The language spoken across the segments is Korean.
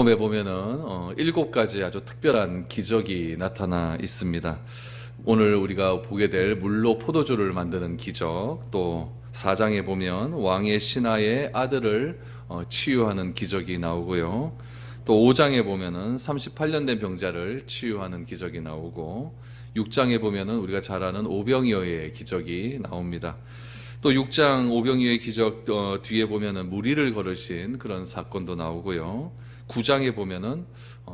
요한복음에 보면은 7가지 아주 특별한 기적이 나타나 있습니다. 오늘 우리가 보게 될 물로 포도주를 만드는 기적, 또 4장에 보면 왕의 신하의 아들을 치유하는 기적이 나오고요. 또 5장에 보면은 38년 된 병자를 치유하는 기적이 나오고, 6장에 보면은 우리가 잘 아는 오병이어의 기적이 나옵니다. 또 6장 오병이어의 기적 뒤에 보면은 무리를 걸으신 그런 사건도 나오고요. 9장에 보면은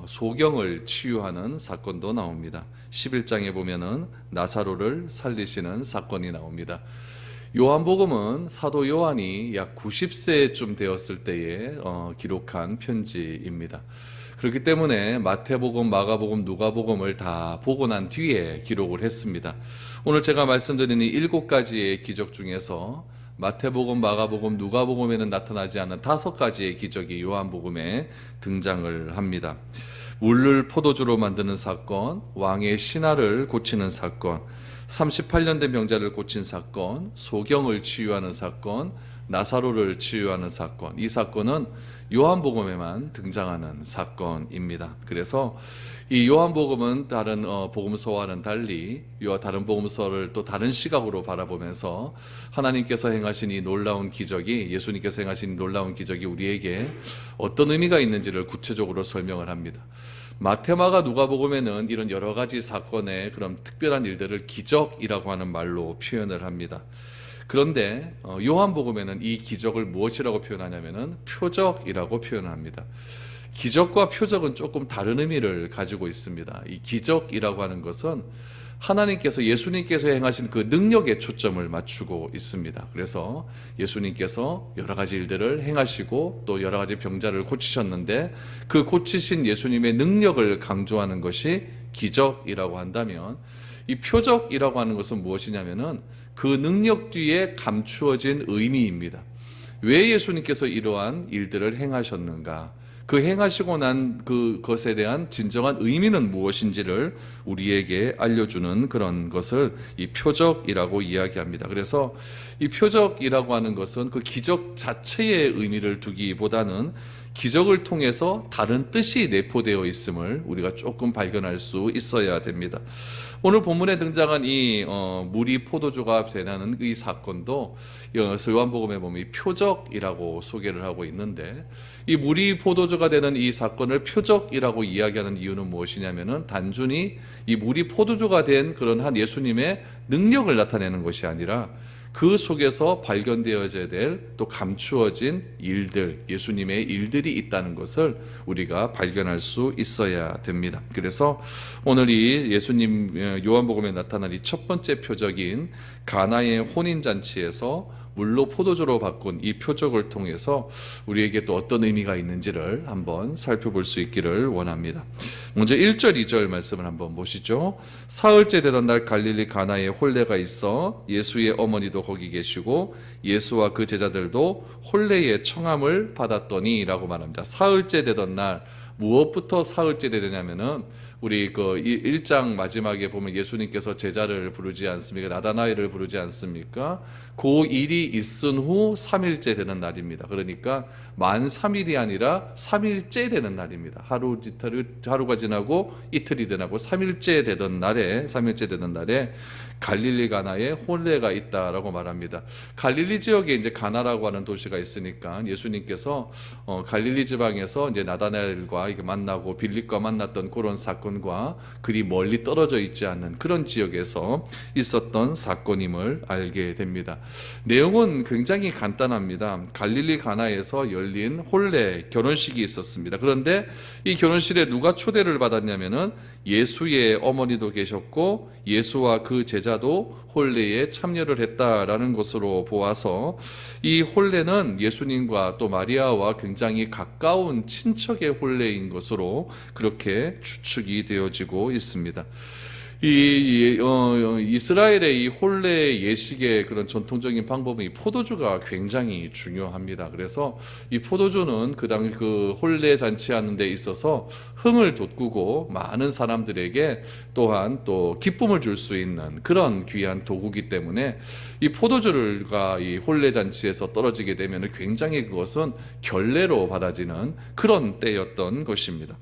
소경을 치유하는 사건도 나옵니다. 11장에 보면은 나사로를 살리시는 사건이 나옵니다. 요한복음은 사도 요한이 약 90세쯤 되었을 때에 기록한 편지입니다. 그렇기 때문에 마태복음, 마가복음, 누가복음을 다 보고 난 뒤에 기록을 했습니다. 오늘 제가 말씀드린 이 7가지의 기적 중에서 마태복음, 마가복음, 누가복음에는 나타나지 않은 5가지의 기적이 요한복음에 등장을 합니다. 물을 포도주로 만드는 사건, 왕의 신하를 고치는 사건, 38년 된 병자를 고친 사건, 소경을 치유하는 사건, 나사로를 치유하는 사건. 이 사건은 요한복음에만 등장하는 사건입니다. 그래서 이 요한복음은 다른 복음서와는 달리 다른 복음서를 또 다른 시각으로 바라보면서 하나님께서 행하신 이 놀라운 기적이, 예수님께서 행하신 놀라운 기적이 우리에게 어떤 의미가 있는지를 구체적으로 설명을 합니다. 마태마가 누가복음에는 이런 여러 가지 사건의 그런 특별한 일들을 기적이라고 하는 말로 표현을 합니다. 그런데 요한복음에는 이 기적을 무엇이라고 표현하냐면은 표적이라고 표현합니다. 기적과 표적은 조금 다른 의미를 가지고 있습니다. 이 기적이라고 하는 것은 하나님께서, 예수님께서 행하신 그 능력에 초점을 맞추고 있습니다. 그래서 예수님께서 여러 가지 일들을 행하시고 또 여러 가지 병자를 고치셨는데, 그 고치신 예수님의 능력을 강조하는 것이 기적이라고 한다면, 이 표적이라고 하는 것은 무엇이냐면은 그 능력 뒤에 감추어진 의미입니다. 왜 예수님께서 이러한 일들을 행하셨는가? 그 행하시고 난 그것에 대한 진정한 의미는 무엇인지를 우리에게 알려주는 그런 것을 이 표적이라고 이야기합니다. 그래서 이 표적이라고 하는 것은 그 기적 자체의 의미를 두기보다는 기적을 통해서 다른 뜻이 내포되어 있음을 우리가 조금 발견할 수 있어야 됩니다. 오늘 본문에 등장한 이 물이 포도주가 되는 이 사건도 요한복음에 보면 이 표적이라고 소개를 하고 있는데, 이 물이 포도주가 되는 이 사건을 표적이라고 이야기하는 이유는 무엇이냐면은 단순히 이 물이 포도주가 된 그런 한 예수님의 능력을 나타내는 것이 아니라 그 속에서 발견되어져야 될 또 감추어진 일들, 예수님의 일들이 있다는 것을 우리가 발견할 수 있어야 됩니다. 그래서 오늘 이 예수님 요한복음에 나타난 이 첫 번째 표적인 가나의 혼인잔치에서 물로 포도주로 바꾼 이 표적을 통해서 우리에게 또 어떤 의미가 있는지를 한번 살펴볼 수 있기를 원합니다. 먼저 1절, 2절 말씀을 한번 보시죠. 사흘째 되던 날 갈릴리 가나에 혼례가 있어 예수의 어머니도 거기 계시고 예수와 그 제자들도 혼례의 청함을 받았더니 라고 말합니다. 사흘째 되던 날, 무엇부터 사흘째 되냐면은 우리 그 1장 마지막에 보면 예수님께서 제자를 부르지 않습니까? 나다나엘을 부르지 않습니까? 그 일이 있은 후 3일째 되는 날입니다. 그러니까 만 3일이 아니라 3일째 되는 날입니다. 하루가 지나고 이틀이 지나고 3일째 되던 날에 갈릴리 가나에 혼례가 있다라고 말합니다. 갈릴리 지역에 이제 가나라고 하는 도시가 있으니까 예수님께서 갈릴리 지방에서 이제 나다나엘과 이렇게 만나고 빌립과 만났던 그런 사건과 그리 멀리 떨어져 있지 않는 그런 지역에서 있었던 사건임을 알게 됩니다. 내용은 굉장히 간단합니다. 갈릴리 가나에서 열린 혼례 결혼식이 있었습니다. 그런데 이 결혼식에 누가 초대를 받았냐면은 예수의 어머니도 계셨고 예수와 그 제자도 혼례에 참여를 했다라는 것으로 보아서 이 혼례는 예수님과 또 마리아와 굉장히 가까운 친척의 혼례인 것으로 그렇게 추측이 되어지고 있습니다. 이스라엘의 이 혼례 예식의 그런 전통적인 방법은 이 포도주가 굉장히 중요합니다. 그래서 이 포도주는 그 혼례 잔치하는 데 있어서 흥을 돋구고 많은 사람들에게 또한 또 기쁨을 줄 수 있는 그런 귀한 도구이기 때문에 이 포도주가 이 혼례 잔치에서 떨어지게 되면 굉장히 그것은 결례로 받아지는 그런 때였던 것입니다.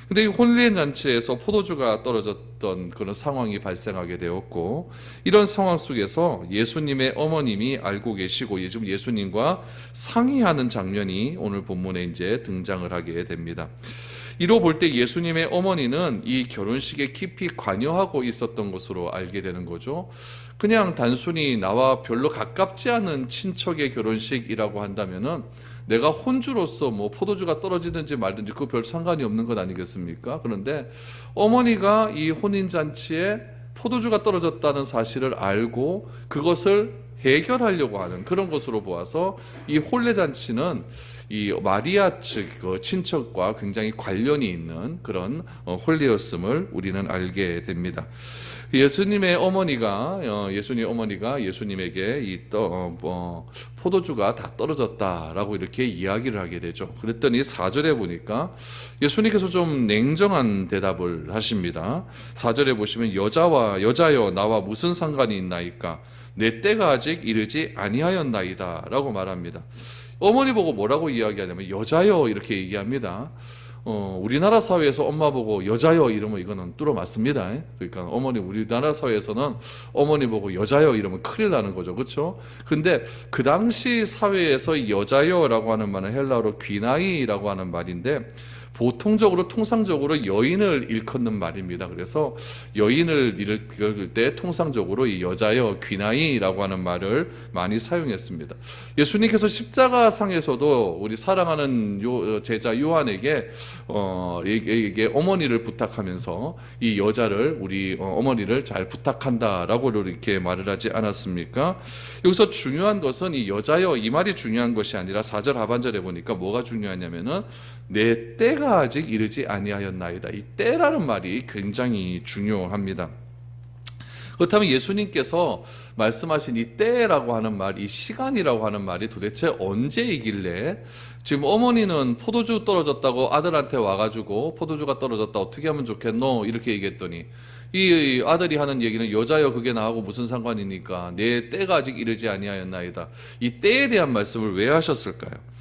근데 이 혼례 잔치에서 포도주가 떨어졌던 그런 상황이 발생하게 되었고, 이런 상황 속에서 예수님의 어머님이 알고 계시고 지금 예수님과 상의하는 장면이 오늘 본문에 이제 등장을 하게 됩니다. 이로 볼 때 예수님의 어머니는 이 결혼식에 깊이 관여하고 있었던 것으로 알게 되는 거죠. 그냥 단순히 나와 별로 가깝지 않은 친척의 결혼식이라고 한다면은 내가 혼주로서 뭐 포도주가 떨어지든지 말든지 그거 별 상관이 없는 것 아니겠습니까? 그런데 어머니가 이 혼인잔치에 포도주가 떨어졌다는 사실을 알고 그것을 해결하려고 하는 그런 것으로 보아서 이 혼례잔치는 이 마리아 측 친척과 굉장히 관련이 있는 그런 혼례였음을 우리는 알게 됩니다. 예수님의 어머니가 예수님에게 이 포도주가 다 떨어졌다라고 이렇게 이야기를 하게 되죠. 그랬더니 4절에 보니까 예수님께서 좀 냉정한 대답을 하십니다. 4절에 보시면 여자여 나와 무슨 상관이 있나이까 내 때가 아직 이르지 아니하였나이다 라고 말합니다. 어머니 보고 뭐라고 이야기하냐면 여자여 이렇게 얘기합니다. 우리나라 사회에서 엄마 보고 여자여 이러면 이거는 뚫어 맞습니다. 그러니까 우리나라 사회에서는 어머니 보고 여자여 이러면 큰일 나는 거죠. 그렇죠? 근데 그 당시 사회에서 여자여라고 하는 말은 헬라어로 귀나이라고 하는 말인데 통상적으로 여인을 일컫는 말입니다. 그래서 여인을 일컬을 때 통상적으로 이 여자여 귀나이라고 하는 말을 많이 사용했습니다. 예수님께서 십자가상에서도 우리 사랑하는 제자 요한에게 이게 어머니를 부탁하면서 이 여자를 우리 어머니를 잘 부탁한다라고 이렇게 말을 하지 않았습니까? 여기서 중요한 것은 이 여자여 이 말이 중요한 것이 아니라 4절 하반절에 보니까 뭐가 중요하냐면은 내 때가 아직 이르지 아니하였나이다. 이 때라는 말이 굉장히 중요합니다. 그렇다면 예수님께서 말씀하신 이 때라고 하는 말, 이 시간이라고 하는 말이 도대체 언제이길래 지금 어머니는 포도주 떨어졌다고 아들한테 와가지고 포도주가 떨어졌다 어떻게 하면 좋겠노? 이렇게 얘기했더니 이 아들이 하는 얘기는 여자여 그게 나하고 무슨 상관이니까 내 때가 아직 이르지 아니하였나이다. 이 때에 대한 말씀을 왜 하셨을까요?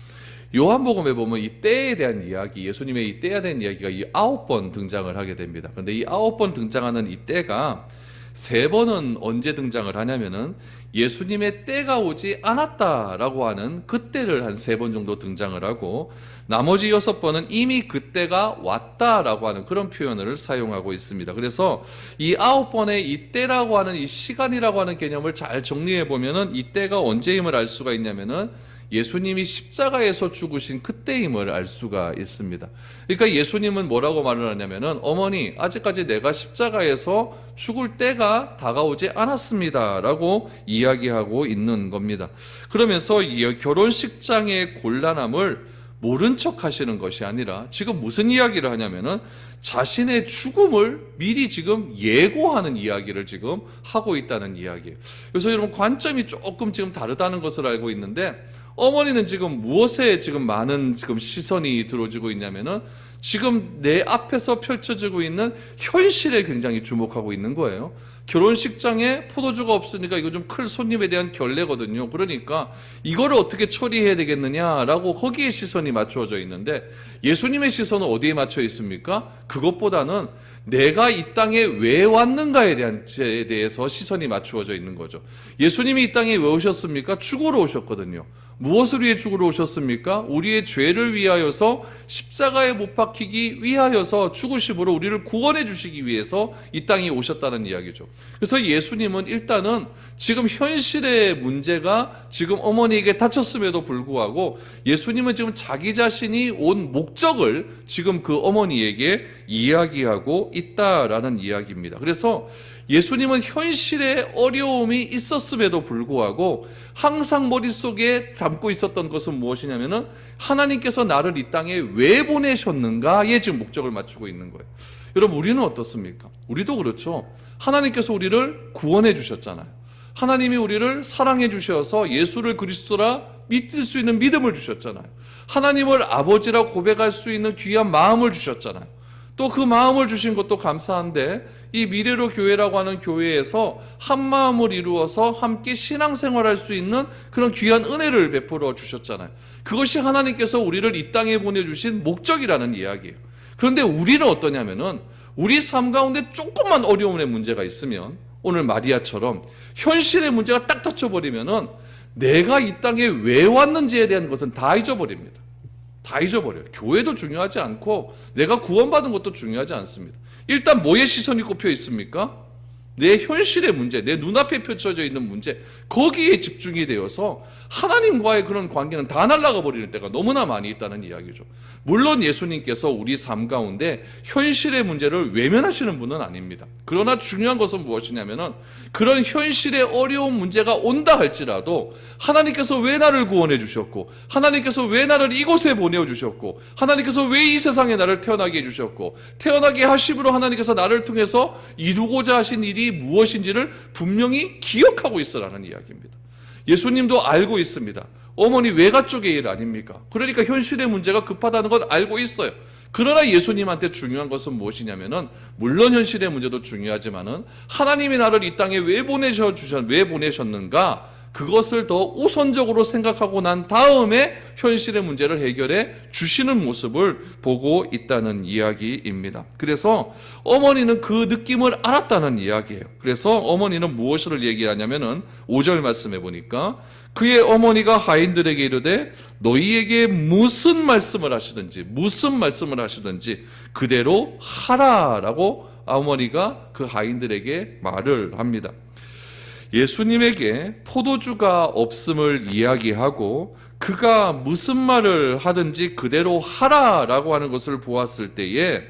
요한복음에 보면 이 때에 대한 이야기, 예수님의 이 때에 대한 이야기가 이 9번 등장을 하게 됩니다. 그런데 이 9번 등장하는 이 때가 3번은 언제 등장을 하냐면은 예수님의 때가 오지 않았다라고 하는 그때를 한 3번 정도 등장을 하고 나머지 6번은 이미 그때가 왔다라고 하는 그런 표현을 사용하고 있습니다. 그래서 이 9번의 이 때라고 하는 이 시간이라고 하는 개념을 잘 정리해 보면은 이 때가 언제임을 알 수가 있냐면은 예수님이 십자가에서 죽으신 그때임을 알 수가 있습니다. 그러니까 예수님은 뭐라고 말을 하냐면은 어머니 아직까지 내가 십자가에서 죽을 때가 다가오지 않았습니다 라고 이야기하고 있는 겁니다. 그러면서 이 결혼식장의 곤란함을 모른 척 하시는 것이 아니라 지금 무슨 이야기를 하냐면은 자신의 죽음을 미리 지금 예고하는 이야기를 지금 하고 있다는 이야기예요. 그래서 여러분 관점이 조금 지금 다르다는 것을 알고 있는데 어머니는 지금 무엇에 지금 많은 지금 시선이 들어지고 있냐면은 지금 내 앞에서 펼쳐지고 있는 현실에 굉장히 주목하고 있는 거예요. 결혼식장에 포도주가 없으니까 이거 좀 클 손님에 대한 결례거든요. 그러니까 이거를 어떻게 처리해야 되겠느냐라고 거기에 시선이 맞추어져 있는데 예수님의 시선은 어디에 맞춰 있습니까? 그것보다는 내가 이 땅에 왜 왔는가에 대해서 시선이 맞추어져 있는 거죠. 예수님이 이 땅에 왜 오셨습니까? 죽으러 오셨거든요. 무엇을 위해 죽으러 오셨습니까? 우리의 죄를 위하여서 십자가에 못 박히기 위하여서 죽으심으로 우리를 구원해 주시기 위해서 이 땅에 오셨다는 이야기죠. 그래서 예수님은 일단은 지금 현실의 문제가 지금 어머니에게 닥쳤음에도 불구하고 예수님은 지금 자기 자신이 온 목적을 지금 그 어머니에게 이야기하고 있다라는 이야기입니다. 그래서 예수님은 현실에 어려움이 있었음에도 불구하고 항상 머릿속에 담고 있었던 것은 무엇이냐면은 하나님께서 나를 이 땅에 왜 보내셨는가에 지금 목적을 맞추고 있는 거예요. 여러분, 우리는 어떻습니까? 우리도 그렇죠. 하나님께서 우리를 구원해 주셨잖아요. 하나님이 우리를 사랑해 주셔서 예수를 그리스도라 믿을 수 있는 믿음을 주셨잖아요. 하나님을 아버지라 고백할 수 있는 귀한 마음을 주셨잖아요. 또 그 마음을 주신 것도 감사한데, 이 미래로 교회라고 하는 교회에서 한 마음을 이루어서 함께 신앙생활할 수 있는 그런 귀한 은혜를 베풀어 주셨잖아요. 그것이 하나님께서 우리를 이 땅에 보내주신 목적이라는 이야기예요. 그런데 우리는 어떠냐면은, 우리 삶 가운데 조금만 어려움의 문제가 있으면, 오늘 마리아처럼 현실의 문제가 딱 닥쳐버리면은 내가 이 땅에 왜 왔는지에 대한 것은 다 잊어버립니다. 다 잊어버려요. 교회도 중요하지 않고 내가 구원받은 것도 중요하지 않습니다. 일단 뭐에 시선이 꼽혀 있습니까? 내 현실의 문제, 내 눈앞에 펼쳐져 있는 문제, 거기에 집중이 되어서 하나님과의 그런 관계는 다 날아가 버리는 때가 너무나 많이 있다는 이야기죠. 물론 예수님께서 우리 삶 가운데 현실의 문제를 외면하시는 분은 아닙니다. 그러나 중요한 것은 무엇이냐면은, 그런 현실의 어려운 문제가 온다 할지라도 하나님께서 왜 나를 구원해 주셨고, 하나님께서 왜 나를 이곳에 보내주셨고, 하나님께서 왜 이 세상에 나를 태어나게 해주셨고, 태어나게 하심으로 하나님께서 나를 통해서 이루고자 하신 일이 무엇인지를 분명히 기억하고 있으라는 이야기입니다. 예수님도 알고 있습니다. 어머니 외가 쪽의 일 아닙니까? 그러니까 현실의 문제가 급하다는 건 알고 있어요. 그러나 예수님한테 중요한 것은 무엇이냐면은, 물론 현실의 문제도 중요하지만은 하나님이 나를 이 땅에 왜 보내셨는가, 그것을 더 우선적으로 생각하고 난 다음에 현실의 문제를 해결해 주시는 모습을 보고 있다는 이야기입니다. 그래서 어머니는 그 느낌을 알았다는 이야기예요. 그래서 어머니는 무엇을 얘기하냐면은 5절 말씀해 보니까, 그의 어머니가 하인들에게 이르되 너희에게 무슨 말씀을 하시든지 그대로 하라라고 어머니가 그 하인들에게 말을 합니다. 예수님에게 포도주가 없음을 이야기하고 그가 무슨 말을 하든지 그대로 하라라고 하는 것을 보았을 때에,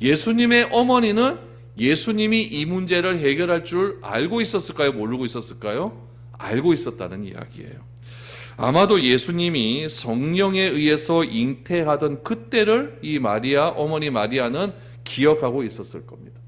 예수님의 어머니는 예수님이 이 문제를 해결할 줄 알고 있었을까요? 모르고 있었을까요? 알고 있었다는 이야기예요. 아마도 예수님이 성령에 의해서 잉태하던 그때를 이 어머니 마리아는 기억하고 있었을 겁니다.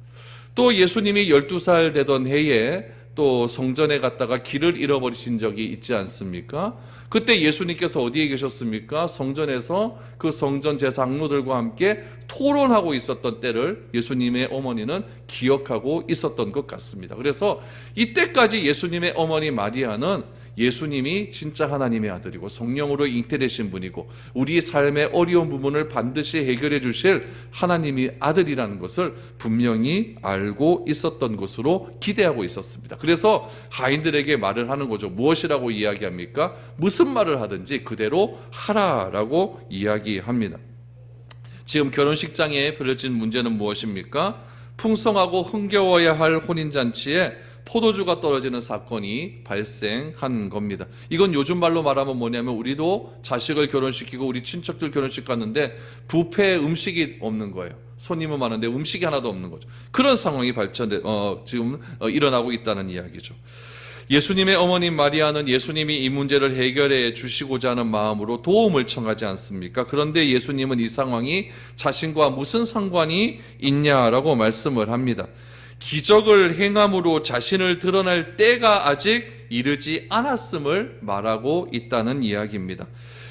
또 예수님이 12살 되던 해에 또 성전에 갔다가 길을 잃어버리신 적이 있지 않습니까? 그때 예수님께서 어디에 계셨습니까? 성전에서 그 성전 제사장로들과 함께 토론하고 있었던 때를 예수님의 어머니는 기억하고 있었던 것 같습니다. 그래서 이때까지 예수님의 어머니 마리아는 예수님이 진짜 하나님의 아들이고 성령으로 잉태되신 분이고 우리 삶의 어려운 부분을 반드시 해결해 주실 하나님의 아들이라는 것을 분명히 알고 있었던 것으로 기대하고 있었습니다. 그래서 하인들에게 말을 하는 거죠. 무엇이라고 이야기합니까? 무슨 말을 하든지 그대로 하라라고 이야기합니다. 지금 결혼식장에 벌어진 문제는 무엇입니까? 풍성하고 흥겨워야 할 혼인잔치에 포도주가 떨어지는 사건이 발생한 겁니다. 이건 요즘 말로 말하면 뭐냐면, 우리도 자식을 결혼시키고 우리 친척들 결혼식 갔는데 뷔페에 음식이 없는 거예요. 손님은 많은데 음식이 하나도 없는 거죠. 그런 상황이 지금 일어나고 있다는 이야기죠. 예수님의 어머님 마리아는 예수님이 이 문제를 해결해 주시고자 하는 마음으로 도움을 청하지 않습니까? 그런데 예수님은 이 상황이 자신과 무슨 상관이 있냐라고 말씀을 합니다. 기적을 행함으로 자신을 드러날 때가 아직 이르지 않았음을 말하고 있다는 이야기입니다.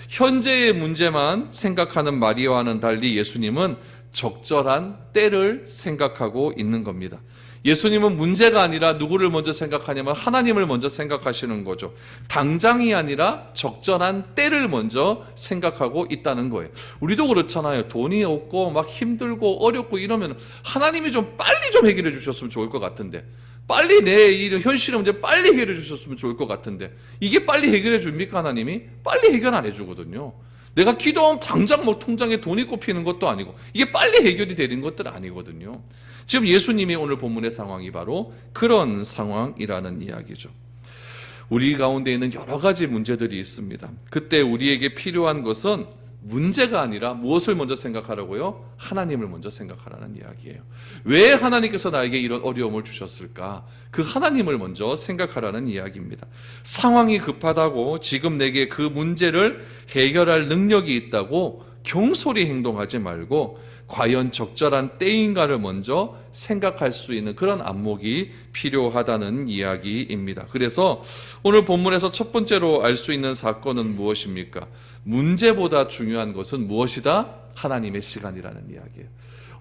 현재의 문제만 생각하는 마리아와는 달리 예수님은 적절한 때를 생각하고 있는 겁니다. 예수님은 문제가 아니라 누구를 먼저 생각하냐면 하나님을 먼저 생각하시는 거죠. 당장이 아니라 적절한 때를 먼저 생각하고 있다는 거예요. 우리도 그렇잖아요. 돈이 없고 막 힘들고 어렵고 이러면 하나님이 좀 빨리 좀 해결해 주셨으면 좋을 것 같은데, 빨리 내 이 현실의 문제 빨리 해결해 주셨으면 좋을 것 같은데, 이게 빨리 해결해 줍니까? 하나님이 빨리 해결 안 해주거든요. 내가 기도하면 당장 뭐 통장에 돈이 꼽히는 것도 아니고 이게 빨리 해결이 되는 것들 아니거든요. 지금 예수님이 오늘 본문의 상황이 바로 그런 상황이라는 이야기죠. 우리 가운데 있는 여러 가지 문제들이 있습니다. 그때 우리에게 필요한 것은 문제가 아니라 무엇을 먼저 생각하라고요? 하나님을 먼저 생각하라는 이야기예요. 왜 하나님께서 나에게 이런 어려움을 주셨을까? 그 하나님을 먼저 생각하라는 이야기입니다. 상황이 급하다고 지금 내게 그 문제를 해결할 능력이 있다고 경솔히 행동하지 말고 과연 적절한 때인가를 먼저 생각할 수 있는 그런 안목이 필요하다는 이야기입니다. 그래서 오늘 본문에서 첫 번째로 알 수 있는 사건은 무엇입니까? 문제보다 중요한 것은 무엇이다? 하나님의 시간이라는 이야기예요.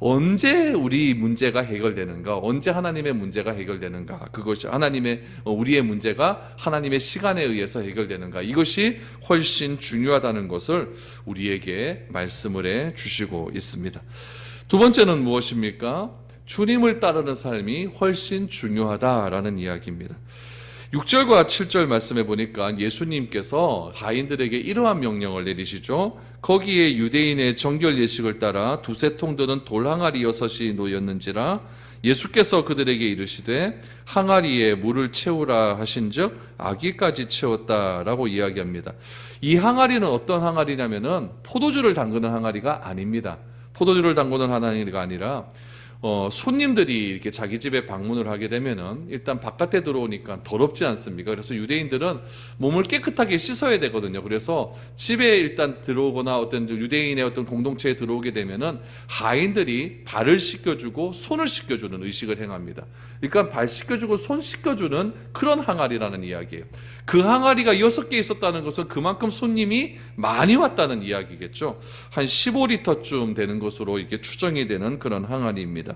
언제 우리 문제가 해결되는가? 언제 하나님의 문제가 해결되는가? 그것이 우리의 문제가 하나님의 시간에 의해서 해결되는가? 이것이 훨씬 중요하다는 것을 우리에게 말씀을 해 주시고 있습니다. 두 번째는 무엇입니까? 주님을 따르는 삶이 훨씬 중요하다라는 이야기입니다. 6절과 7절 말씀해 보니까 예수님께서 가인들에게 이러한 명령을 내리시죠. 거기에 유대인의 정결 예식을 따라 두세 통 드는 돌 항아리 6이 놓였는지라 예수께서 그들에게 이르시되 항아리에 물을 채우라 하신즉 아기까지 채웠다라고 이야기합니다. 이 항아리는 어떤 항아리냐면은 포도주를 담그는 항아리가 아닙니다. 포도주를 담그는 항아리가 아니라 손님들이 이렇게 자기 집에 방문을 하게 되면은 일단 바깥에 들어오니까 더럽지 않습니까? 그래서 유대인들은 몸을 깨끗하게 씻어야 되거든요. 그래서 집에 일단 들어오거나 어떤 유대인의 어떤 공동체에 들어오게 되면은 하인들이 발을 씻겨주고 손을 씻겨주는 의식을 행합니다. 그러니까 발 씻겨주고 손 씻겨주는 그런 항아리라는 이야기예요. 그 항아리가 6개 있었다는 것은 그만큼 손님이 많이 왔다는 이야기겠죠. 한 15리터쯤 되는 것으로 이렇게 추정이 되는 그런 항아리입니다.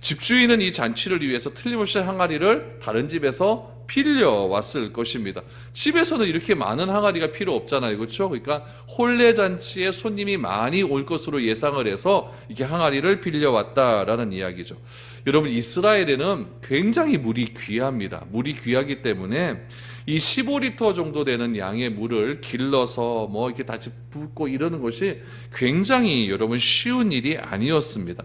집주인은 이 잔치를 위해서 틀림없이 항아리를 다른 집에서 빌려왔을 것입니다. 집에서는 이렇게 많은 항아리가 필요 없잖아요. 그렇죠? 그러니까 혼례잔치에 손님이 많이 올 것으로 예상을 해서 이렇게 항아리를 빌려왔다라는 이야기죠. 여러분, 이스라엘에는 굉장히 물이 귀합니다. 물이 귀하기 때문에 이 15리터 정도 되는 양의 물을 길러서 이렇게 다시 붓고 이러는 것이 굉장히 여러분 쉬운 일이 아니었습니다.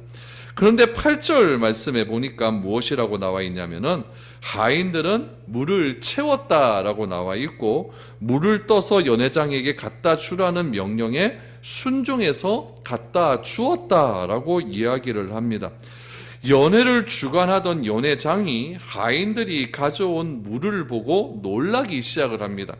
그런데 8절 말씀에 보니까 무엇이라고 나와 있냐면은 하인들은 물을 채웠다라고 나와 있고 물을 떠서 연회장에게 갖다 주라는 명령에 순종해서 갖다 주었다라고 이야기를 합니다. 연회를 주관하던 연회장이 하인들이 가져온 물을 보고 놀라기 시작을 합니다.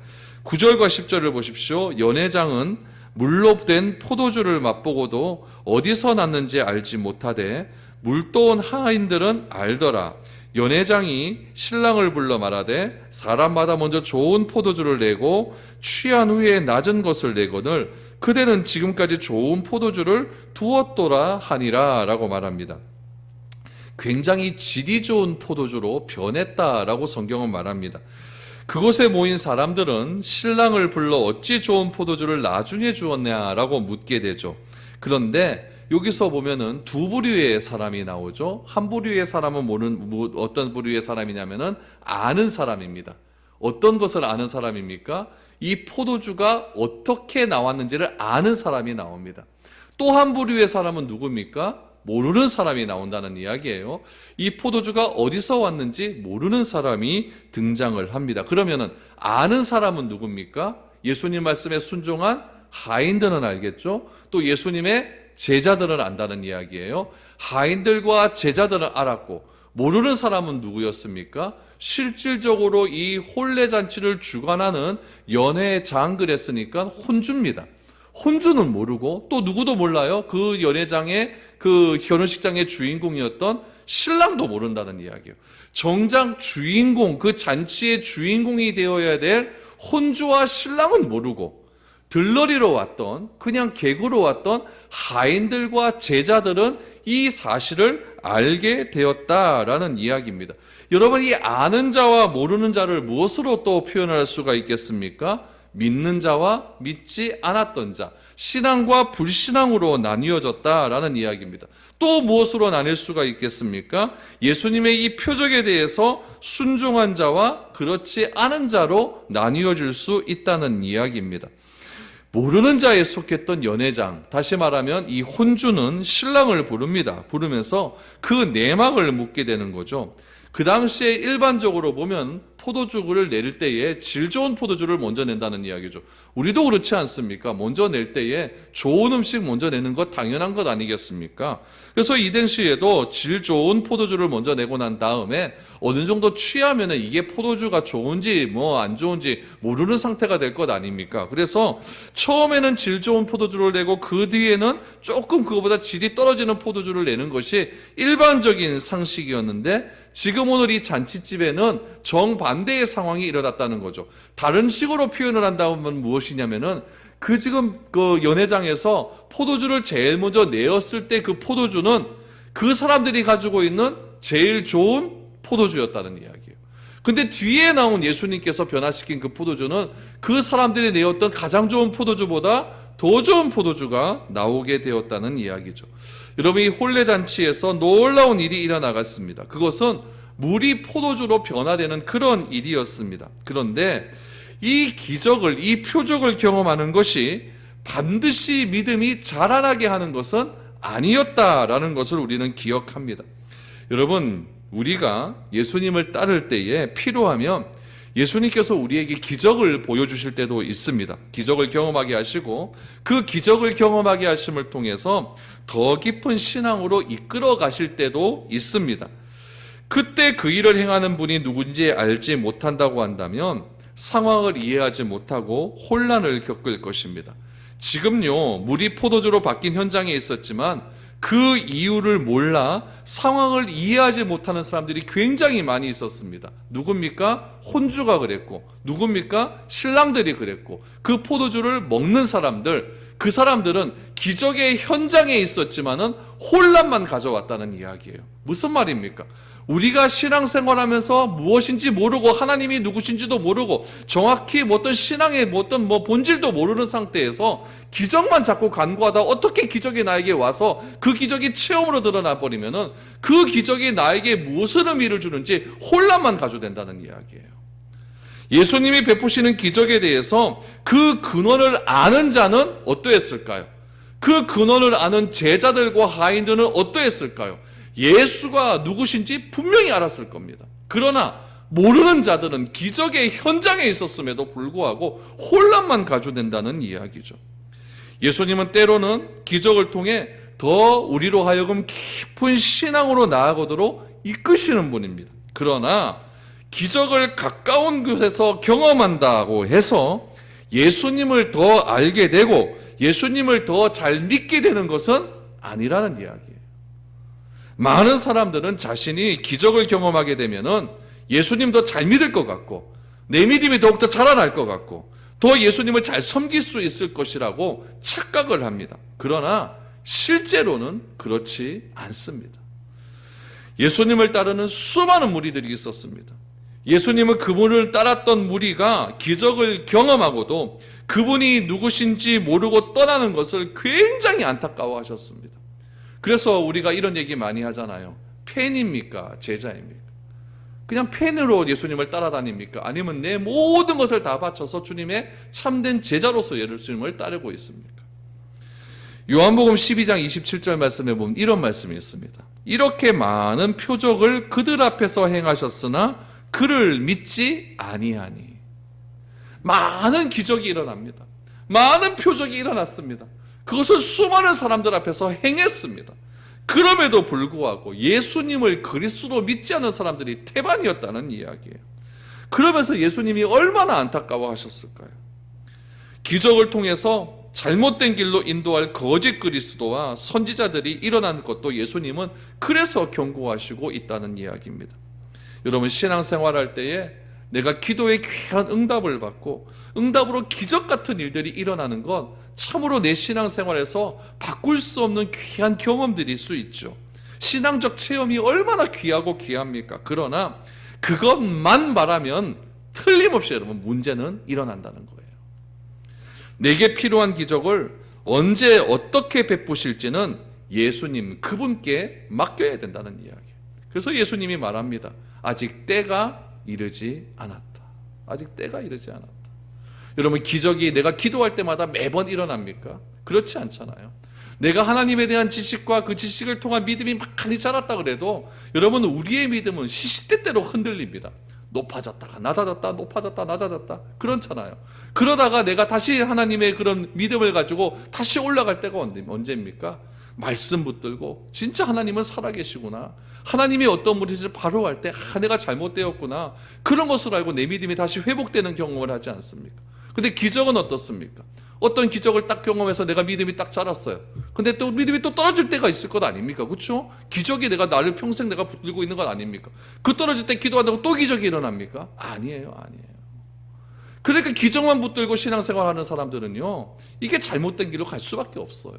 9절과 10절을 보십시오. 연회장은 물로 된 포도주를 맛보고도 어디서 났는지 알지 못하되 물떠온 하인들은 알더라. 연회장이 신랑을 불러 말하되 사람마다 먼저 좋은 포도주를 내고 취한 후에 낮은 것을 내거늘 그대는 지금까지 좋은 포도주를 두었도라 하니라 라고 말합니다. 굉장히 질이 좋은 포도주로 변했다라고 성경은 말합니다. 그곳에 모인 사람들은 신랑을 불러 어찌 좋은 포도주를 나중에 주었냐라고 묻게 되죠. 그런데 여기서 보면은 두 부류의 사람이 나오죠. 한 부류의 사람은 어떤 부류의 사람이냐면은 아는 사람입니다. 어떤 것을 아는 사람입니까? 이 포도주가 어떻게 나왔는지를 아는 사람이 나옵니다. 또 한 부류의 사람은 누굽니까? 모르는 사람이 나온다는 이야기예요. 이 포도주가 어디서 왔는지 모르는 사람이 등장을 합니다. 그러면은 아는 사람은 누굽니까? 예수님 말씀에 순종한 하인들은 알겠죠? 또 예수님의 제자들은 안다는 이야기예요. 하인들과 제자들은 알았고 모르는 사람은 누구였습니까? 실질적으로 이 혼례잔치를 주관하는 연회장 그랬으니까 혼주입니다. 혼주는 모르고 또 누구도 몰라요. 그 연회장의 그 결혼식장의 주인공이었던 신랑도 모른다는 이야기예요. 정작 주인공, 그 잔치의 주인공이 되어야 될 혼주와 신랑은 모르고 들러리로 왔던, 그냥 객으로 왔던 하인들과 제자들은 이 사실을 알게 되었다라는 이야기입니다. 여러분, 이 아는 자와 모르는 자를 무엇으로 또 표현할 수가 있겠습니까? 믿는 자와 믿지 않았던 자, 신앙과 불신앙으로 나뉘어졌다라는 이야기입니다. 또 무엇으로 나뉠 수가 있겠습니까? 예수님의 이 표적에 대해서 순종한 자와 그렇지 않은 자로 나뉘어질 수 있다는 이야기입니다. 모르는 자에 속했던 연회장, 다시 말하면 이 혼주는 신랑을 부릅니다. 부르면서 그 내막을 묻게 되는 거죠. 그 당시에 일반적으로 보면 포도주를 내릴 때에 질 좋은 포도주를 먼저 낸다는 이야기죠. 우리도 그렇지 않습니까? 먼저 낼 때에 좋은 음식 먼저 내는 것 당연한 것 아니겠습니까? 그래서 이 당시에도 질 좋은 포도주를 먼저 내고 난 다음에 어느 정도 취하면은 이게 포도주가 좋은지 뭐 안 좋은지 모르는 상태가 될 것 아닙니까? 그래서 처음에는 질 좋은 포도주를 내고 그 뒤에는 조금 그거보다 질이 떨어지는 포도주를 내는 것이 일반적인 상식이었는데, 지금 오늘 이 잔치집에는 정반대의 상황이 일어났다는 거죠. 다른 식으로 표현을 한다면 무엇이냐면은, 지금 연회장에서 포도주를 제일 먼저 내었을 때 그 포도주는 그 사람들이 가지고 있는 제일 좋은 포도주였다는 이야기예요. 근데 뒤에 나온 예수님께서 변화시킨 그 포도주는 그 사람들이 내었던 가장 좋은 포도주보다 더 좋은 포도주가 나오게 되었다는 이야기죠. 여러분, 이 혼례잔치에서 놀라운 일이 일어나갔습니다. 그것은 물이 포도주로 변화되는 그런 일이었습니다. 그런데 이 기적을, 이 표적을 경험하는 것이 반드시 믿음이 자라나게 하는 것은 아니었다라는 것을 우리는 기억합니다. 여러분, 우리가 예수님을 따를 때에 필요하면 예수님께서 우리에게 기적을 보여주실 때도 있습니다. 기적을 경험하게 하시고 그 기적을 경험하게 하심을 통해서 더 깊은 신앙으로 이끌어 가실 때도 있습니다. 그때 그 일을 행하는 분이 누군지 알지 못한다고 한다면 상황을 이해하지 못하고 혼란을 겪을 것입니다. 지금요, 물이 포도주로 바뀐 현장에 있었지만 그 이유를 몰라 상황을 이해하지 못하는 사람들이 굉장히 많이 있었습니다. 누굽니까? 혼주가 그랬고, 누굽니까? 신랑들이 그랬고, 그 포도주를 먹는 사람들, 그 사람들은 기적의 현장에 있었지만은 혼란만 가져왔다는 이야기예요. 무슨 말입니까? 우리가 신앙생활하면서 무엇인지 모르고 하나님이 누구신지도 모르고 정확히 어떤 신앙의 어떤 본질도 모르는 상태에서 기적만 자꾸 간구하다 어떻게 기적이 나에게 와서 그 기적이 체험으로 드러나 버리면은 그 기적이 나에게 무슨 의미를 주는지 혼란만 가져된다는 이야기예요. 예수님이 베푸시는 기적에 대해서 그 근원을 아는 자는 어떠했을까요? 그 근원을 아는 제자들과 하인들은 어떠했을까요? 예수가 누구신지 분명히 알았을 겁니다. 그러나 모르는 자들은 기적의 현장에 있었음에도 불구하고 혼란만 가져낸다는 이야기죠. 예수님은 때로는 기적을 통해 더 우리로 하여금 깊은 신앙으로 나아가도록 이끄시는 분입니다. 그러나 기적을 가까운 곳에서 경험한다고 해서 예수님을 더 알게 되고 예수님을 더 잘 믿게 되는 것은 아니라는 이야기예요. 많은 사람들은 자신이 기적을 경험하게 되면은 예수님 더 잘 믿을 것 같고 내 믿음이 더욱더 자라날 것 같고 더 예수님을 잘 섬길 수 있을 것이라고 착각을 합니다. 그러나 실제로는 그렇지 않습니다. 예수님을 따르는 수많은 무리들이 있었습니다. 예수님은 그분을 따랐던 무리가 기적을 경험하고도 그분이 누구신지 모르고 떠나는 것을 굉장히 안타까워하셨습니다. 그래서 우리가 이런 얘기 많이 하잖아요. 팬입니까? 제자입니까? 그냥 팬으로 예수님을 따라다닙니까? 아니면 내 모든 것을 다 바쳐서 주님의 참된 제자로서 예수님을 따르고 있습니까? 요한복음 12장 27절 말씀에 보면 이런 말씀이 있습니다. 이렇게 많은 표적을 그들 앞에서 행하셨으나 그를 믿지 아니하니. 많은 기적이 일어납니다. 많은 표적이 일어났습니다. 그것을 수많은 사람들 앞에서 행했습니다. 그럼에도 불구하고 예수님을 그리스도로 믿지 않는 사람들이 태반이었다는 이야기예요. 그러면서 예수님이 얼마나 안타까워하셨을까요? 기적을 통해서 잘못된 길로 인도할 거짓 그리스도와 선지자들이 일어난 것도 예수님은 그래서 경고하시고 있다는 이야기입니다. 여러분, 신앙생활할 때에 내가 기도에 귀한 응답을 받고 응답으로 기적 같은 일들이 일어나는 건 참으로 내 신앙생활에서 바꿀 수 없는 귀한 경험들일 수 있죠. 신앙적 체험이 얼마나 귀하고 귀합니까? 그러나 그것만 말하면 틀림없이 여러분 문제는 일어난다는 거예요. 내게 필요한 기적을 언제 어떻게 베푸실지는 예수님 그분께 맡겨야 된다는 이야기예요. 그래서 예수님이 말합니다. 아직 때가 이르지 않았다. 아직 때가 이르지 않았다. 여러분, 기적이 내가 기도할 때마다 매번 일어납니까? 그렇지 않잖아요. 내가 하나님에 대한 지식과 그 지식을 통한 믿음이 많이 자랐다 그래도 여러분, 우리의 믿음은 시시때때로 흔들립니다. 높아졌다가 낮아졌다, 높아졌다, 낮아졌다. 그렇잖아요. 그러다가 내가 다시 하나님의 그런 믿음을 가지고 다시 올라갈 때가 언제입니까? 말씀 붙들고 진짜 하나님은 살아계시구나, 하나님이 어떤 분이신지 바로 알 때 내가 잘못되었구나, 그런 것을 알고 내 믿음이 다시 회복되는 경험을 하지 않습니까? 근데 기적은 어떻습니까? 어떤 기적을 딱 경험해서 내가 믿음이 딱 자랐어요. 근데 또 믿음이 또 떨어질 때가 있을 것 아닙니까? 그렇죠? 기적이 나를 평생 내가 붙들고 있는 것 아닙니까? 그 떨어질 때 기도한다고 또 기적이 일어납니까? 아니에요. 그러니까 기적만 붙들고 신앙생활하는 사람들은요, 이게 잘못된 길로 갈 수밖에 없어요.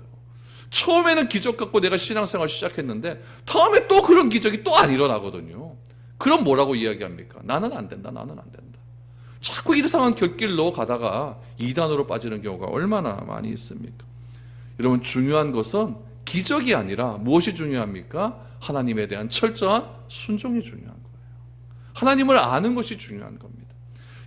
처음에는 기적 갖고 내가 신앙생활 시작했는데 다음에 또 그런 기적이 또 안 일어나거든요. 그럼 뭐라고 이야기합니까? 나는 안 된다. 자꾸 이상한 곁길로 가다가 이단으로 빠지는 경우가 얼마나 많이 있습니까? 여러분, 중요한 것은 기적이 아니라 무엇이 중요합니까? 하나님에 대한 철저한 순종이 중요한 거예요. 하나님을 아는 것이 중요한 겁니다.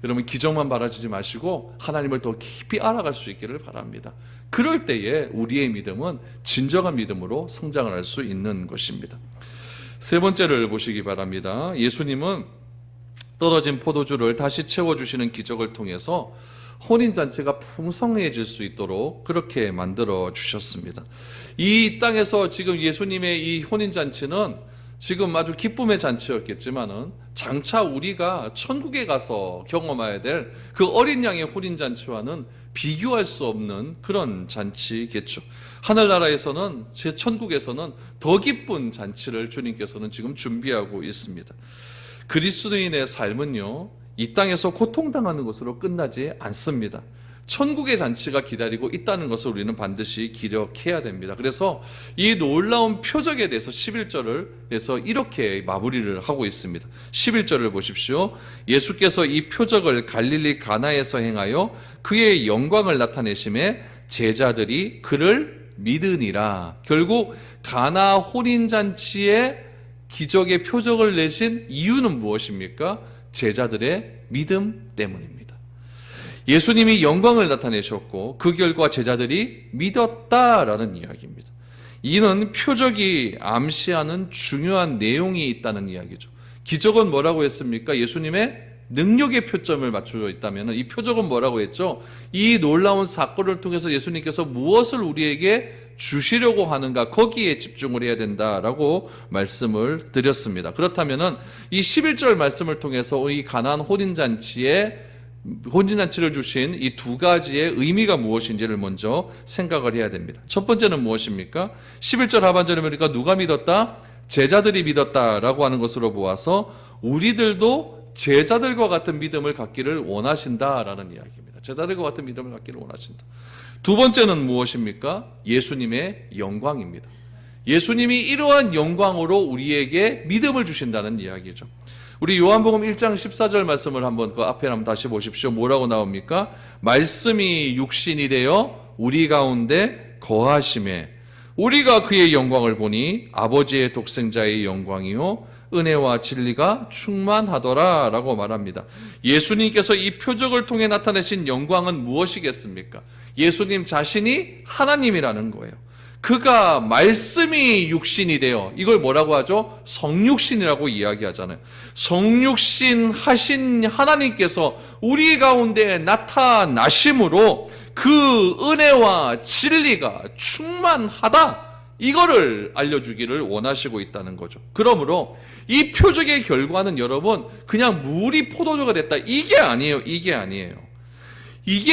여러분, 기적만 바라지지 마시고 하나님을 더 깊이 알아갈 수 있기를 바랍니다. 그럴 때에 우리의 믿음은 진정한 믿음으로 성장을 할 수 있는 것입니다. 세 번째를 보시기 바랍니다. 예수님은 떨어진 포도주를 다시 채워주시는 기적을 통해서 혼인잔치가 풍성해질 수 있도록 그렇게 만들어 주셨습니다. 이 땅에서 지금 예수님의 이 혼인잔치는 지금 아주 기쁨의 잔치였겠지만은 장차 우리가 천국에 가서 경험해야 될 그 어린 양의 혼인잔치와는 비교할 수 없는 그런 잔치겠죠. 하늘나라에서는, 제 천국에서는 더 기쁜 잔치를 주님께서는 지금 준비하고 있습니다. 그리스도인의 삶은요, 이 땅에서 고통당하는 것으로 끝나지 않습니다. 천국의 잔치가 기다리고 있다는 것을 우리는 반드시 기억해야 됩니다. 그래서 이 놀라운 표적에 대해서 11절에서 이렇게 마무리를 하고 있습니다. 11절을 보십시오. 예수께서 이 표적을 갈릴리 가나에서 행하여 그의 영광을 나타내심에 제자들이 그를 믿으니라. 결국 가나 혼인잔치에 기적의 표적을 내신 이유는 무엇입니까? 제자들의 믿음 때문입니다. 예수님이 영광을 나타내셨고 그 결과 제자들이 믿었다라는 이야기입니다. 이는 표적이 암시하는 중요한 내용이 있다는 이야기죠. 기적은 뭐라고 했습니까? 예수님의 능력의 표점을 맞추어 있다면 이 표적은 뭐라고 했죠? 이 놀라운 사건을 통해서 예수님께서 무엇을 우리에게 주시려고 하는가, 거기에 집중을 해야 된다라고 말씀을 드렸습니다. 그렇다면 이 11절 말씀을 통해서 이 가나안 혼인잔치를 주신 이 두 가지의 의미가 무엇인지를 먼저 생각을 해야 됩니다. 첫 번째는 무엇입니까? 11절 하반절에 보니까 누가 믿었다? 제자들이 믿었다라고 하는 것으로 보아서 우리들도 제자들과 같은 믿음을 갖기를 원하신다라는 이야기입니다. 제자들과 같은 믿음을 갖기를 원하신다. 두 번째는 무엇입니까? 예수님의 영광입니다. 예수님이 이러한 영광으로 우리에게 믿음을 주신다는 이야기죠. 우리 요한복음 1장 14절 말씀을 한번 그 앞에 한번 다시 보십시오. 뭐라고 나옵니까? 말씀이 육신이 되어 우리 가운데 거하심에 우리가 그의 영광을 보니 아버지의 독생자의 영광이요 은혜와 진리가 충만하더라 라고 말합니다. 예수님께서 이 표적을 통해 나타내신 영광은 무엇이겠습니까? 예수님 자신이 하나님이라는 거예요. 그가 말씀이 육신이 되어, 이걸 뭐라고 하죠? 성육신이라고 이야기하잖아요. 성육신 하신 하나님께서 우리 가운데 나타나심으로 그 은혜와 진리가 충만하다, 이거를 알려주기를 원하시고 있다는 거죠. 그러므로 이 표적의 결과는 여러분 그냥 물이 포도주가 됐다, 이게 아니에요. 이게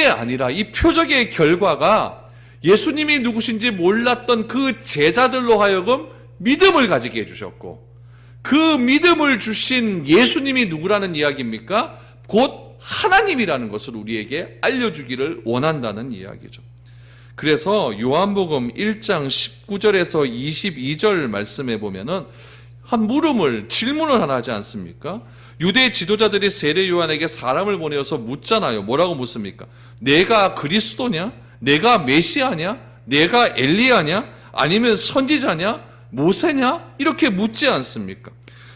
아니라 이 표적의 결과가 예수님이 누구신지 몰랐던 그 제자들로 하여금 믿음을 가지게 해주셨고, 그 믿음을 주신 예수님이 누구라는 이야기입니까? 곧 하나님이라는 것을 우리에게 알려주기를 원한다는 이야기죠. 그래서 요한복음 1장 19절에서 22절 말씀에 보면은 질문을 하나 하지 않습니까? 유대 지도자들이 세례 요한에게 사람을 보내어서 묻잖아요. 뭐라고 묻습니까? 내가 그리스도냐? 내가 메시아냐? 내가 엘리야냐? 아니면 선지자냐? 모세냐? 이렇게 묻지 않습니까?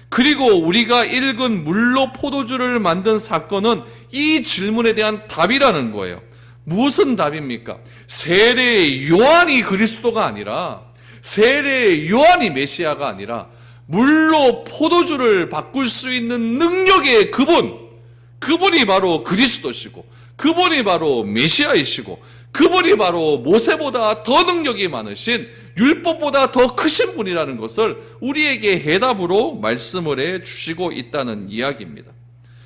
그리고 우리가 읽은 물로 포도주를 만든 사건은 이 질문에 대한 답이라는 거예요. 무슨 답입니까? 세례 요한이 그리스도가 아니라, 세례 요한이 메시아가 아니라 물로 포도주를 바꿀 수 있는 능력의 그분이 바로 그리스도시고, 그분이 바로 메시아이시고, 그분이 바로 모세보다 더 능력이 많으신, 율법보다 더 크신 분이라는 것을 우리에게 해답으로 말씀을 해 주시고 있다는 이야기입니다.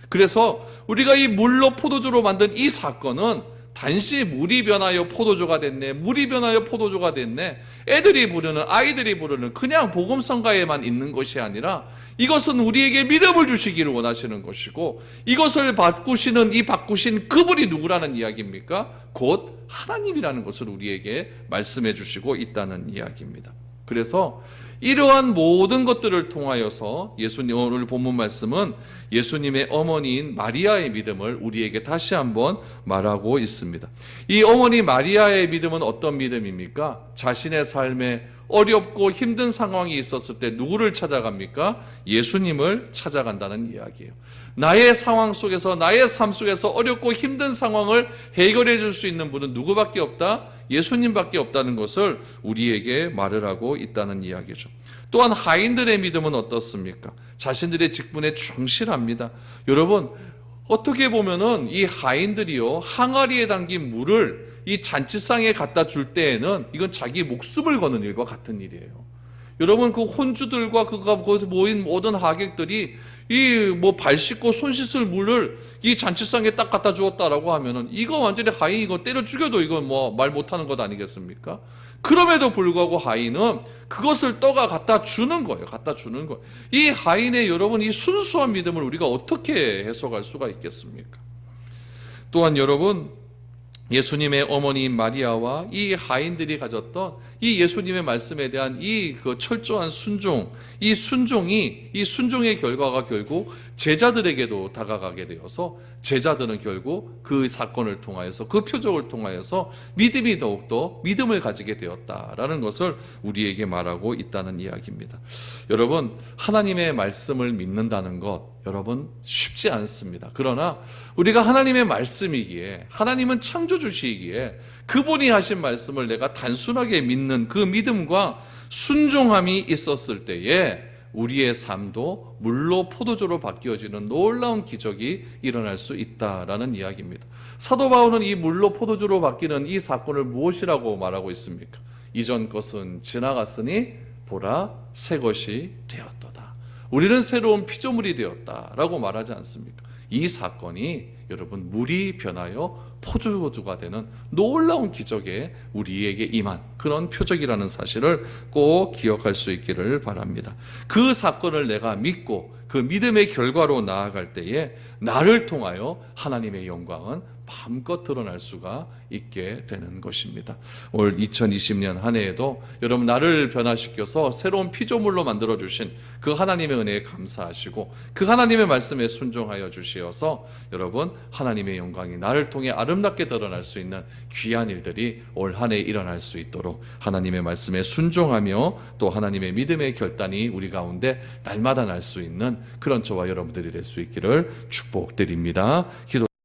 그래서 우리가 이 물로 포도주로 만든 이 사건은 단지 물이 변하여 포도주가 됐네, 물이 변하여 포도주가 됐네, 아이들이 부르는 그냥 복음성가에만 있는 것이 아니라, 이것은 우리에게 믿음을 주시기를 원하시는 것이고, 이것을 바꾸신 그분이 누구라는 이야기입니까? 곧 하나님이라는 것을 우리에게 말씀해 주시고 있다는 이야기입니다. 그래서 이러한 모든 것들을 통하여서 오늘 본문 말씀은 예수님의 어머니인 마리아의 믿음을 우리에게 다시 한번 말하고 있습니다. 이 어머니 마리아의 믿음은 어떤 믿음입니까? 자신의 삶에 어렵고 힘든 상황이 있었을 때 누구를 찾아갑니까? 예수님을 찾아간다는 이야기예요. 나의 상황 속에서, 나의 삶 속에서 어렵고 힘든 상황을 해결해 줄 수 있는 분은 누구밖에 없다? 예수님밖에 없다는 것을 우리에게 말을 하고 있다는 이야기죠. 또한 하인들의 믿음은 어떻습니까? 자신들의 직분에 충실합니다. 여러분, 어떻게 보면은 이 하인들이요, 항아리에 담긴 물을 이 잔치상에 갖다 줄 때에는 이건 자기 목숨을 거는 일과 같은 일이에요. 여러분, 그 혼주들과 거기서 모인 모든 하객들이 발 씻고 손 씻을 물을 이 잔치상에 딱 갖다 주었다라고 하면은 이거 완전히 하인 이거 때려 죽여도 이건 말 못하는 것 아니겠습니까? 그럼에도 불구하고 하인은 그것을 떠가 갖다 주는 거예요. 이 하인의 여러분, 이 순수한 믿음을 우리가 어떻게 해석할 수가 있겠습니까? 또한 여러분, 예수님의 어머니인 마리아와 이 하인들이 가졌던 이 예수님의 말씀에 대한 그 철저한 순종, 이 순종의 결과가 결국 제자들에게도 다가가게 되어서, 제자들은 결국 그 사건을 통하여서, 그 표적을 통하여서 믿음이 더욱더 믿음을 가지게 되었다라는 것을 우리에게 말하고 있다는 이야기입니다. 여러분, 하나님의 말씀을 믿는다는 것, 여러분 쉽지 않습니다. 그러나 우리가 하나님의 말씀이기에, 하나님은 창조주시기에 그분이 하신 말씀을 내가 단순하게 믿는 그 믿음과 순종함이 있었을 때에 우리의 삶도 물로 포도주로 바뀌어지는 놀라운 기적이 일어날 수 있다라는 이야기입니다. 사도 바울은 이 물로 포도주로 바뀌는 이 사건을 무엇이라고 말하고 있습니까? 이전 것은 지나갔으니 보라, 새 것이 되었도다. 우리는 새로운 피조물이 되었다라고 말하지 않습니까? 이 사건이 여러분, 물이 변하여 포도주가 되는 놀라운 기적에 우리에게 임한 그런 표적이라는 사실을 꼭 기억할 수 있기를 바랍니다. 그 사건을 내가 믿고 그 믿음의 결과로 나아갈 때에 나를 통하여 하나님의 영광은 마음껏 드러날 수가 있게 되는 것입니다. 올 2020년 한 해에도 여러분, 나를 변화시켜서 새로운 피조물로 만들어주신 그 하나님의 은혜에 감사하시고, 그 하나님의 말씀에 순종하여 주시어서 여러분, 하나님의 영광이 나를 통해 아름답게 드러날 수 있는 귀한 일들이 올 한 해 일어날 수 있도록 하나님의 말씀에 순종하며 또 하나님의 믿음의 결단이 우리 가운데 날마다 날 수 있는 그런 저와 여러분들이 될 수 있기를 축복드립니다.